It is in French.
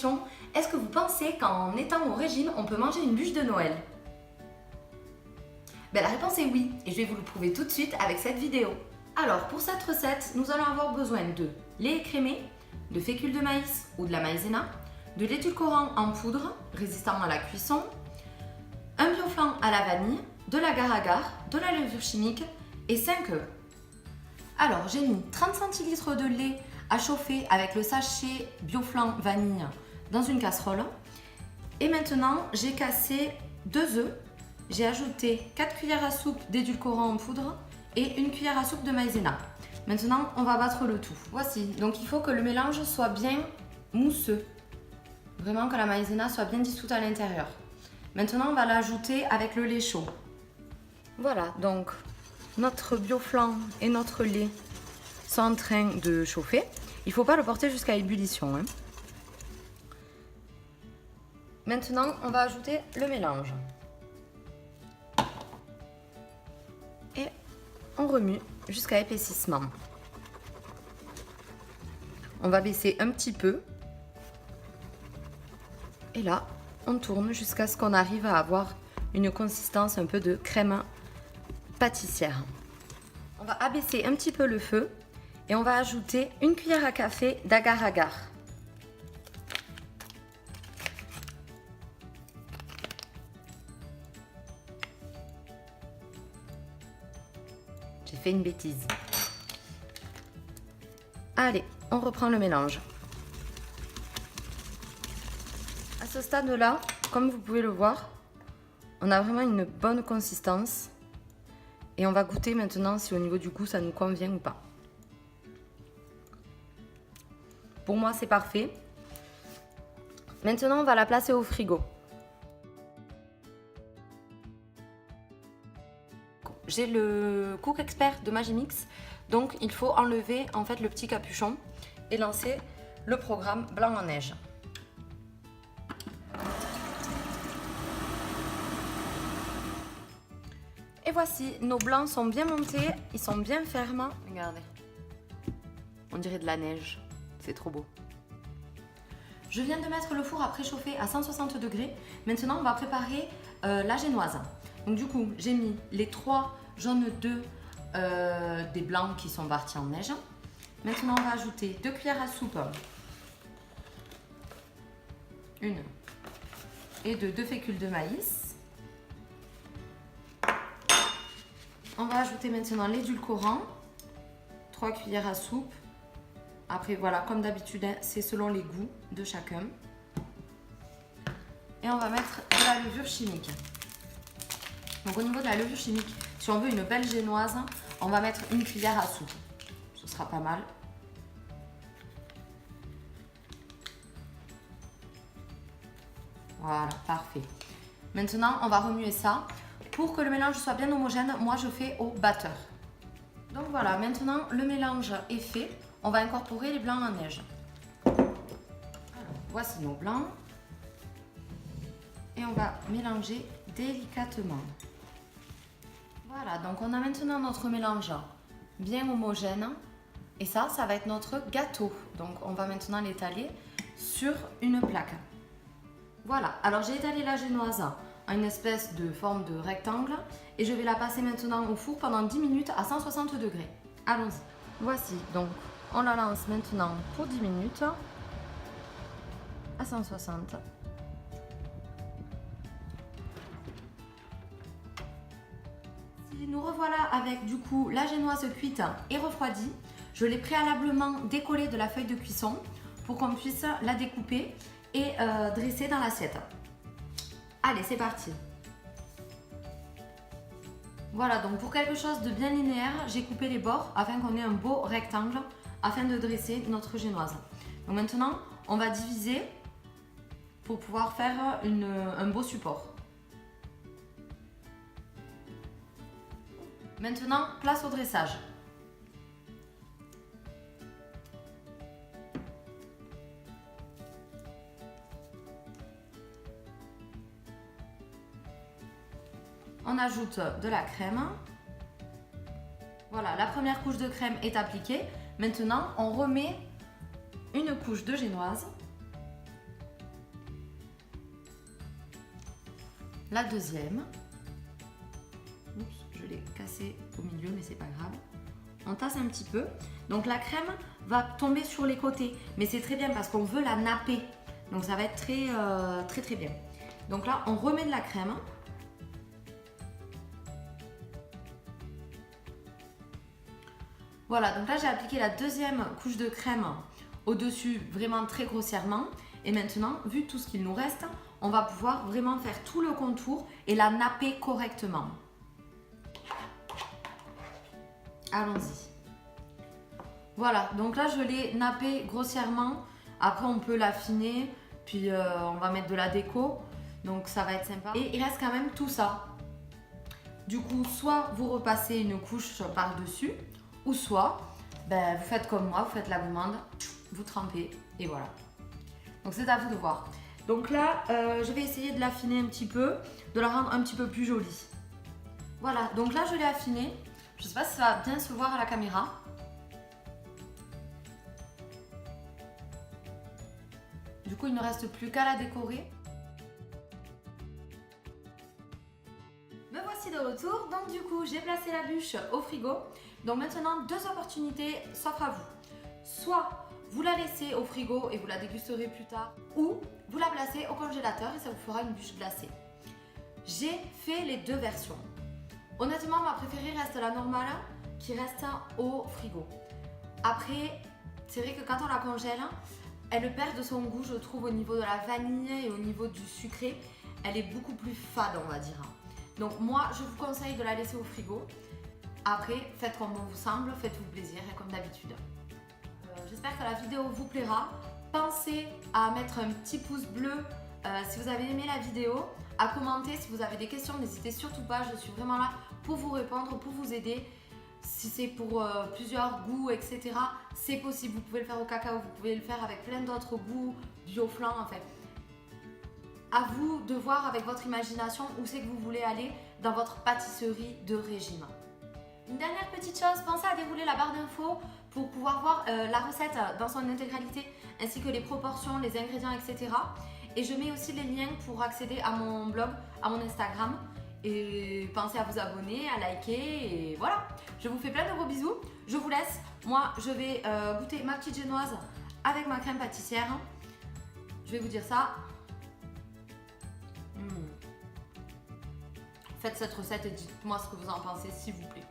question, est-ce que vous pensez qu'en étant au régime, on peut manger une bûche de Noël? La réponse est oui, et je vais vous le prouver tout de suite avec cette vidéo. Alors, pour cette recette, nous allons avoir besoin de lait écrémé, de fécule de maïs ou de la maïzena, de l'édulcorant en poudre résistant à la cuisson, un bioflan à la vanille, de l'agar-agar, de la levure chimique et 5 œufs. Alors, j'ai mis 30 centilitres de lait à chauffer avec le sachet bioflan vanille dans une casserole. Et maintenant, j'ai cassé 2 œufs. J'ai ajouté 4 cuillères à soupe d'édulcorant en poudre et 1 cuillère à soupe de maïzena. Maintenant, on va battre le tout. Voici, donc il faut que le mélange soit bien mousseux. Vraiment que la maïzena soit bien dissoute à l'intérieur. Maintenant, on va l'ajouter avec le lait chaud. Voilà, donc notre bioflan et notre lait sont en train de chauffer. Il ne faut pas le porter jusqu'à ébullition. Maintenant, on va ajouter le mélange. Et on remue jusqu'à épaississement. On va baisser un petit peu. Et là, on tourne jusqu'à ce qu'on arrive à avoir une consistance un peu de crème pâtissière. On va abaisser un petit peu le feu et on va ajouter 1 cuillère à café d'agar-agar. J'ai fait une bêtise. Allez, on reprend le mélange. À ce stade-là, comme vous pouvez le voir, on a vraiment une bonne consistance. Et on va goûter maintenant si au niveau du goût ça nous convient ou pas. Pour moi c'est parfait. Maintenant on va la placer au frigo. J'ai le Cook Expert de Magimix, donc il faut enlever en fait le petit capuchon et lancer le programme blanc en neige. Et voici, nos blancs sont bien montés, ils sont bien fermes. Regardez, on dirait de la neige, c'est trop beau. Je viens de mettre le four à préchauffer à 160 degrés. Maintenant, on va préparer la génoise. Donc du coup, j'ai mis les 3 jaunes d'œufs des blancs qui sont partis en neige. Maintenant, on va ajouter 2 cuillères à soupe. 1 et 2 fécules de maïs. On va ajouter maintenant l'édulcorant, 3 cuillères à soupe. Après voilà, comme d'habitude, c'est selon les goûts de chacun. Et on va mettre de la levure chimique. Donc au niveau de la levure chimique, si on veut une belle génoise, on va mettre 1 cuillère à soupe. Ce sera pas mal. Voilà, parfait. Maintenant, on va remuer ça. Pour que le mélange soit bien homogène, moi je fais au batteur. Donc voilà, maintenant le mélange est fait. On va incorporer les blancs en neige. Alors, voici nos blancs. Et on va mélanger délicatement. Voilà, donc on a maintenant notre mélange bien homogène. Et ça va être notre gâteau. Donc on va maintenant l'étaler sur une plaque. Voilà, alors j'ai étalé la génoise à une espèce de forme de rectangle et je vais la passer maintenant au four pendant 10 minutes à 160 degrés. Allons-y. Voici, donc on la lance maintenant pour 10 minutes à 160. Nous revoilà avec du coup la génoise cuite et refroidie. Je l'ai préalablement décollée de la feuille de cuisson pour qu'on puisse la découper et dresser dans l'assiette. Allez, c'est parti. Voilà, donc pour quelque chose de bien linéaire, j'ai coupé les bords afin qu'on ait un beau rectangle afin de dresser notre génoise. Donc maintenant, on va diviser pour pouvoir faire un beau support. Maintenant, place au dressage. On ajoute de la crème. Voilà, la première couche de crème est appliquée. Maintenant, on remet une couche de génoise. la deuxième. Oups, je l'ai cassé au milieu, mais c'est pas grave. On tasse un petit peu. Donc la crème va tomber sur les côtés, mais c'est très bien parce qu'on veut la napper. Donc ça va être très bien. Donc là, on remet de la crème. Voilà, donc là j'ai appliqué la deuxième couche de crème au-dessus, vraiment très grossièrement. Et maintenant, vu tout ce qu'il nous reste, on va pouvoir vraiment faire tout le contour et la napper correctement. Allons-y. Voilà, donc là je l'ai nappé grossièrement. Après on peut l'affiner, puis on va mettre de la déco. Donc ça va être sympa. Et il reste quand même tout ça. Du coup, soit vous repassez une couche par-dessus, ou soit vous faites comme moi, vous faites la gourmande, vous trempez et voilà. Donc c'est à vous de voir. Donc là, je vais essayer de l'affiner un petit peu, de la rendre un petit peu plus jolie. Voilà, donc là je l'ai affinée. Je ne sais pas si ça va bien se voir à la caméra. Du coup, il ne reste plus qu'à la décorer. Me voici de retour. Donc du coup, j'ai placé la bûche au frigo. Donc maintenant, deux opportunités s'offrent à vous. Soit vous la laissez au frigo et vous la dégusterez plus tard, ou vous la placez au congélateur et ça vous fera une bûche glacée. J'ai fait les deux versions. Honnêtement, ma préférée reste la normale qui reste au frigo. Après, c'est vrai que quand on la congèle, elle perd de son goût, je trouve, au niveau de la vanille et au niveau du sucré. Elle est beaucoup plus fade, on va dire. Donc moi, je vous conseille de la laisser au frigo. Après, faites comme bon vous semble, faites-vous plaisir, comme d'habitude. J'espère que la vidéo vous plaira. Pensez à mettre un petit pouce bleu si vous avez aimé la vidéo, à commenter si vous avez des questions, n'hésitez surtout pas, je suis vraiment là pour vous répondre, pour vous aider. Si c'est pour plusieurs goûts, etc., c'est possible. Vous pouvez le faire au cacao, vous pouvez le faire avec plein d'autres goûts, bio flan, en fait. À vous de voir avec votre imagination où c'est que vous voulez aller dans votre pâtisserie de régime. Une dernière petite chose, pensez à dérouler la barre d'infos pour pouvoir voir la recette dans son intégralité, ainsi que les proportions, les ingrédients, etc. Et je mets aussi les liens pour accéder à mon blog, à mon Instagram. Et pensez à vous abonner, à liker et voilà. Je vous fais plein de gros bisous. Je vous laisse. Moi, je vais goûter ma petite génoise avec ma crème pâtissière. Je vais vous dire ça. Faites cette recette et dites-moi ce que vous en pensez, s'il vous plaît.